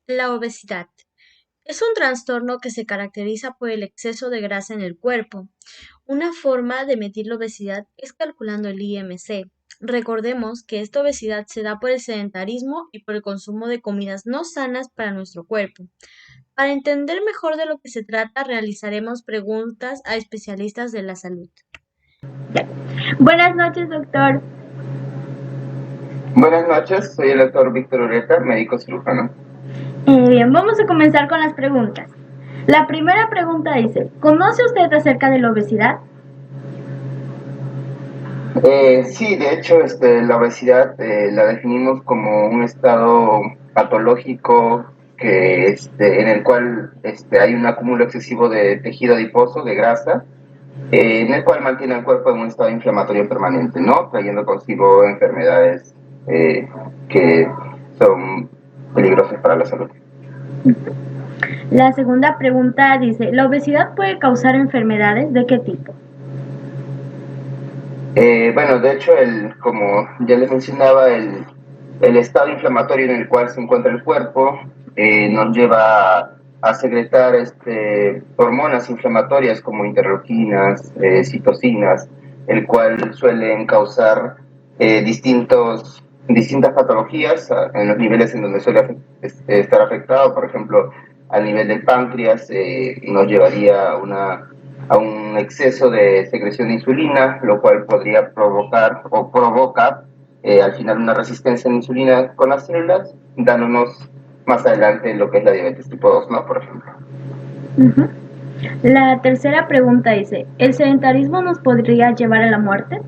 La obesidad es un trastorno que se caracteriza por el exceso de grasa en el cuerpo. Una forma de medir la obesidad es calculando el IMC. Recordemos que esta obesidad se da por el sedentarismo y por el consumo de comidas no sanas para nuestro cuerpo. Para entender mejor de lo que se trata, realizaremos preguntas a especialistas de la salud. Buenas noches, doctor. Buenas noches, soy el doctor Víctor Ureta, médico cirujano. Bien, vamos a comenzar con las preguntas. La primera pregunta dice, ¿conoce usted acerca de la obesidad? Sí, de hecho, la obesidad la definimos como un estado patológico en el cual hay un acúmulo excesivo de tejido adiposo, de grasa, en el cual mantiene el cuerpo en un estado inflamatorio permanente, ¿no? Trayendo consigo enfermedades que son peligrosas para la salud. La segunda pregunta dice, ¿la obesidad puede causar enfermedades? ¿De qué tipo? Bueno, de hecho, como ya les mencionaba, el estado inflamatorio en el cual se encuentra el cuerpo nos lleva a secretar hormonas inflamatorias como interleuquinas, citocinas, el cual suelen causar distintas patologías en los niveles en donde suele estar afectado. Por ejemplo, al nivel del páncreas nos llevaría a un exceso de secreción de insulina, lo cual podría provocar o provoca al final una resistencia a la insulina con las células, dándonos más adelante lo que es la diabetes tipo 2, ¿no? Por ejemplo. La tercera pregunta dice, ¿el sedentarismo nos podría llevar a la muerte?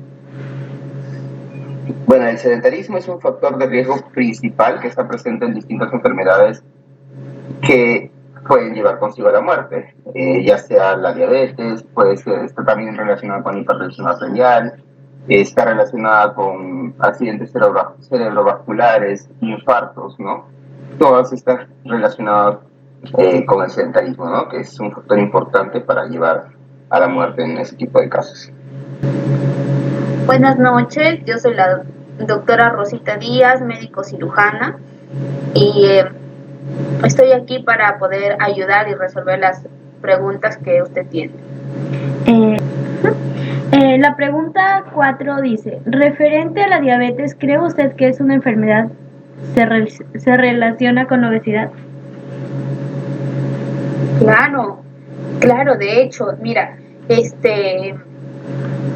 Bueno, el sedentarismo es un factor de riesgo principal que está presente en distintas enfermedades que pueden llevar consigo a la muerte, ya sea la diabetes, está también relacionada con hipertensión arterial, está relacionada con accidentes cerebrovasculares, infartos, ¿no? Todas están relacionadas con el sedentarismo, ¿no? Que es un factor importante para llevar a la muerte en ese tipo de casos. Buenas noches, yo soy la doctora Rosita Díaz, médico cirujana, y estoy aquí para poder ayudar y resolver las preguntas que usted tiene. La pregunta 4 dice, referente a la diabetes, ¿cree usted que es una enfermedad se relaciona con obesidad? Claro, de hecho, mira,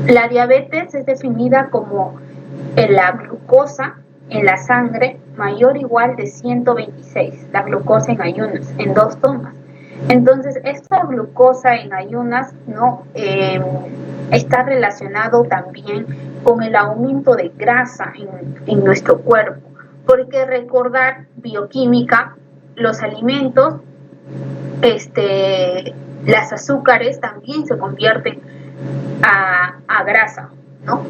la diabetes es definida como la glucosa en la sangre mayor o igual de 126, la glucosa en ayunas, en 2 tomas. Entonces, esta glucosa en ayunas no está relacionado también con el aumento de grasa en nuestro cuerpo, porque recordar bioquímica, los alimentos, las azúcares también se convierten a grasa, ¿no?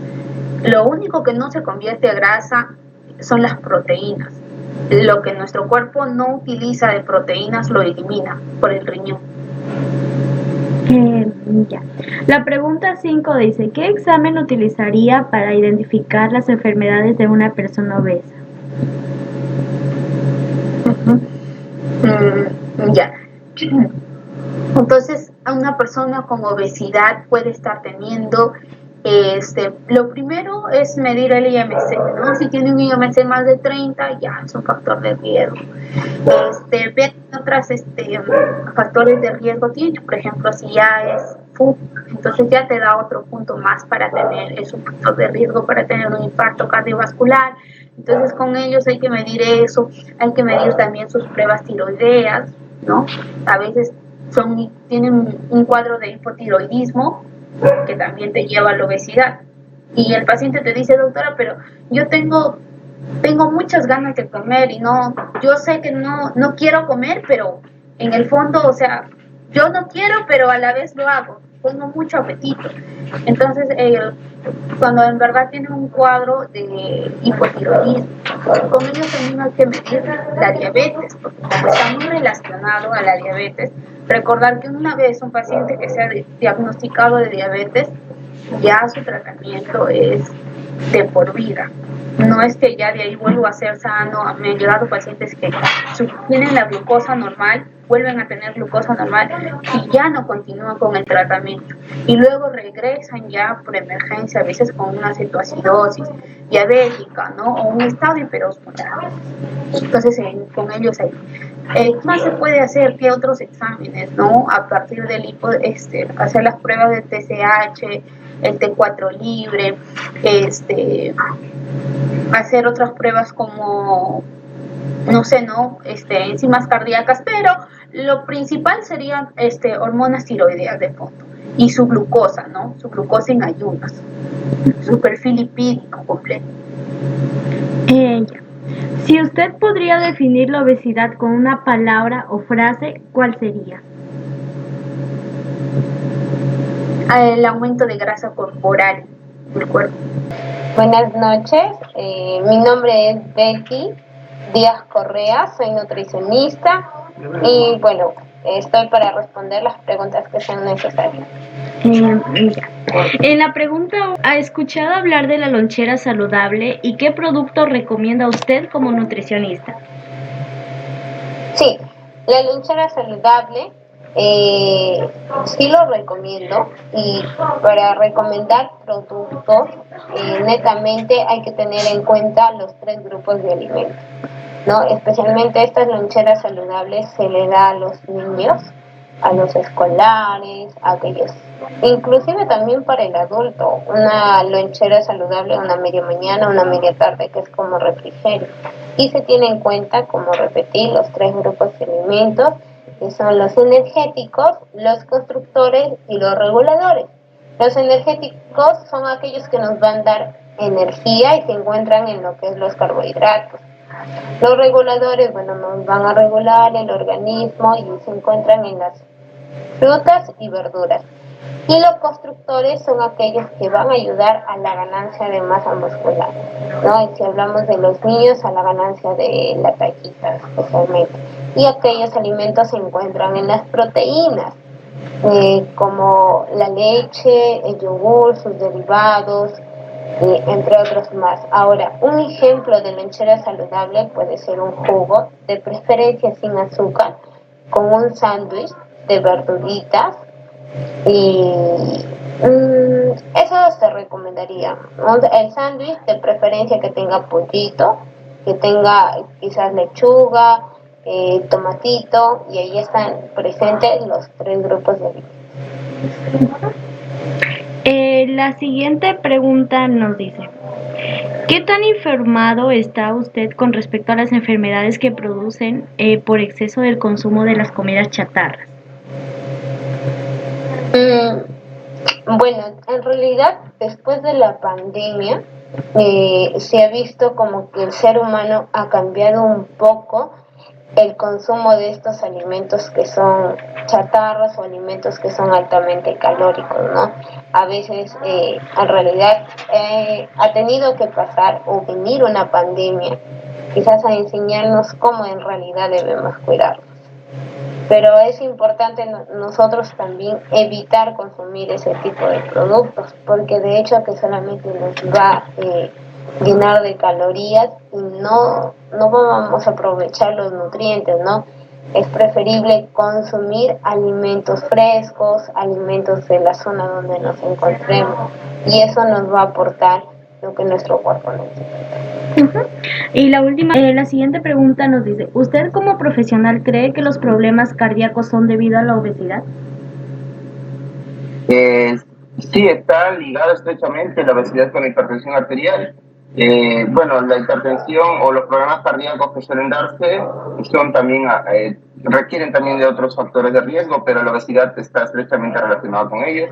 Lo único que no se convierte a grasa son las proteínas. Lo que nuestro cuerpo no utiliza de proteínas lo elimina por el riñón. Ya. La pregunta 5 dice, ¿qué examen utilizaría para identificar las enfermedades de una persona obesa? Ya. Entonces, a una persona con obesidad puede estar teniendo, lo primero es medir el IMC, ¿no? Si tiene un IMC más de 30, ya es un factor de riesgo. Ver qué otros factores de riesgo tiene, por ejemplo, si ya es FUP, entonces ya te da otro punto más para tener, es un factor de riesgo para tener un infarto cardiovascular. Entonces con ellos hay que medir eso, hay que medir también sus pruebas tiroideas, ¿no? A veces tienen un cuadro de hipotiroidismo que también te lleva a la obesidad. Y el paciente te dice, doctora, pero yo tengo muchas ganas de comer y yo sé que no quiero comer, pero en el fondo, o sea, yo no quiero, pero a la vez lo hago, tengo mucho apetito. Entonces, cuando en verdad tienen un cuadro de hipotiroidismo, con ellos también hay que medir la diabetes, porque como está muy relacionado a la diabetes, recordar que una vez un paciente que sea diagnosticado de diabetes, ya su tratamiento es de por vida. No es que ya de ahí vuelvo a ser sano. Me han llegado pacientes que tienen la glucosa normal, vuelven a tener glucosa normal y ya no continúan con el tratamiento. Y luego regresan ya por emergencia, a veces con una cetoacidosis diabética, ¿no? O un estado hiperosmolar. Entonces, con ellos ahí. ¿Qué más se puede hacer? ¿Qué otros exámenes, no? A partir del hacer las pruebas de TSH, el T4 libre, hacer otras pruebas como, no sé, ¿no? Enzimas cardíacas, pero lo principal serían hormonas tiroideas de fondo y su glucosa, ¿no? Su glucosa en ayunas, su perfil lipídico completo. Ya. Si usted podría definir la obesidad con una palabra o frase, ¿cuál sería? El aumento de grasa corporal del cuerpo. Buenas noches, mi nombre es Betty Díaz Correa, soy nutricionista y bueno, estoy para responder las preguntas que sean necesarias. Ya. En la pregunta, ¿ha escuchado hablar de la lonchera saludable y qué producto recomienda usted como nutricionista? Sí, la lonchera saludable sí lo recomiendo, y para recomendar productos netamente hay que tener en cuenta los 3 grupos de alimentos, ¿no? Especialmente estas loncheras saludables se le da a los niños, a los escolares, a aquellos, inclusive también para el adulto, una lonchera saludable, una media mañana, una media tarde, que es como refrigerio. Y se tiene en cuenta, como repetí, los 3 grupos de alimentos, que son los energéticos, los constructores y los reguladores. Los energéticos son aquellos que nos van a dar energía y se encuentran en lo que es los carbohidratos. Los reguladores, bueno, nos van a regular el organismo y se encuentran en las frutas y verduras. Y los constructores son aquellos que van a ayudar a la ganancia de masa muscular, ¿no? Y si hablamos de los niños, a la ganancia de la tallita especialmente. Y aquellos alimentos se encuentran en las proteínas, como la leche, el yogur, sus derivados, entre otros más. Ahora, un ejemplo de lonchera saludable puede ser un jugo, de preferencia sin azúcar, con un sándwich de verduritas, y eso se recomendaría. El sándwich de preferencia que tenga pollito, que tenga quizás lechuga, tomatito, y ahí están presentes los 3 grupos de alimentos. La siguiente pregunta nos dice, ¿qué tan informado está usted con respecto a las enfermedades que producen por exceso del consumo de las comidas chatarras? Bueno, en realidad después de la pandemia se ha visto como que el ser humano ha cambiado un poco el consumo de estos alimentos que son chatarras o alimentos que son altamente calóricos, ¿no? A veces en realidad ha tenido que pasar o venir una pandemia quizás a enseñarnos cómo en realidad debemos cuidarnos. Pero es importante nosotros también evitar consumir ese tipo de productos, porque de hecho que solamente nos va a llenar de calorías y no vamos a aprovechar los nutrientes, ¿no? Es preferible consumir alimentos frescos, alimentos de la zona donde nos encontremos, y eso nos va a aportar lo que nuestro cuerpo necesita. Y la siguiente pregunta nos dice, ¿usted como profesional cree que los problemas cardíacos son debido a la obesidad? Sí, está ligada estrechamente la obesidad con la hipertensión arterial. Bueno, la hipertensión o los problemas cardíacos que suelen darse son también, requieren también de otros factores de riesgo, pero la obesidad está estrechamente relacionada con ellos.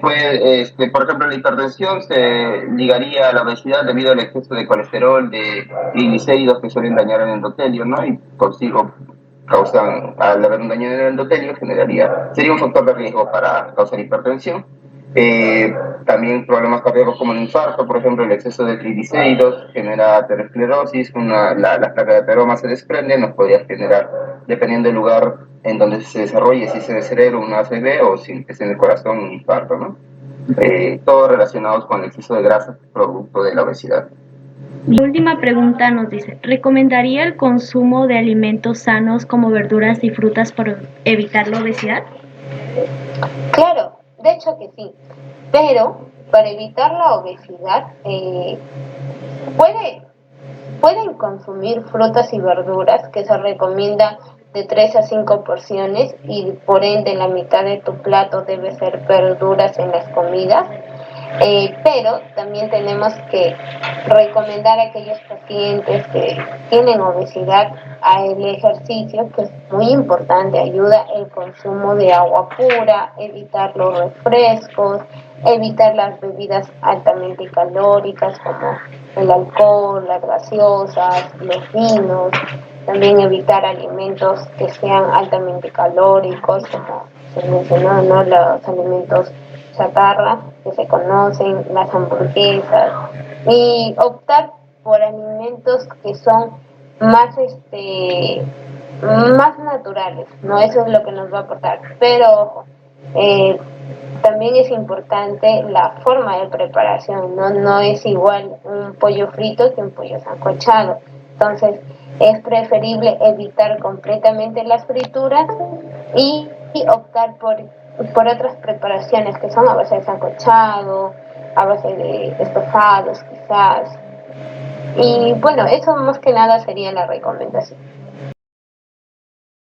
Por ejemplo, la hipertensión se ligaría a la obesidad debido al exceso de colesterol, de triglicéridos que suelen dañar el endotelio, ¿no? Y consigo causan, al haber un daño en el endotelio, sería un factor de riesgo para causar hipertensión. También problemas cardíacos como el infarto, por ejemplo, el exceso de triglicéridos genera aterosclerosis, la placa de ateroma se desprende, nos podría generar, dependiendo del lugar en donde se desarrolle, si es en el cerebro, una ACV, o si es en el corazón, un infarto, ¿no? todos relacionados con el exceso de grasa producto de la obesidad. La última pregunta nos dice, ¿recomendaría el consumo de alimentos sanos como verduras y frutas para evitar la obesidad? Claro, de hecho que sí, pero para evitar la obesidad puede, pueden consumir frutas y verduras que se recomienda de 3 a 5 porciones y por ende la mitad de tu plato debe ser verduras en las comidas. Pero también tenemos que recomendar a aquellos pacientes que tienen obesidad a el ejercicio, que es muy importante, ayuda el consumo de agua pura, evitar los refrescos, evitar las bebidas altamente calóricas como el alcohol, las gaseosas, los vinos, también evitar alimentos que sean altamente calóricos, como se mencionó, ¿no? Los alimentos chatarra que se conocen, las hamburguesas, y optar por alimentos que son más más naturales, no, eso es lo que nos va a aportar, pero ojo, también es importante la forma de preparación, no es igual un pollo frito que un pollo sancochado, entonces es preferible evitar completamente las frituras y optar por otras preparaciones que son a base de sancochado, a base de estofados quizás. Y bueno, eso más que nada sería la recomendación.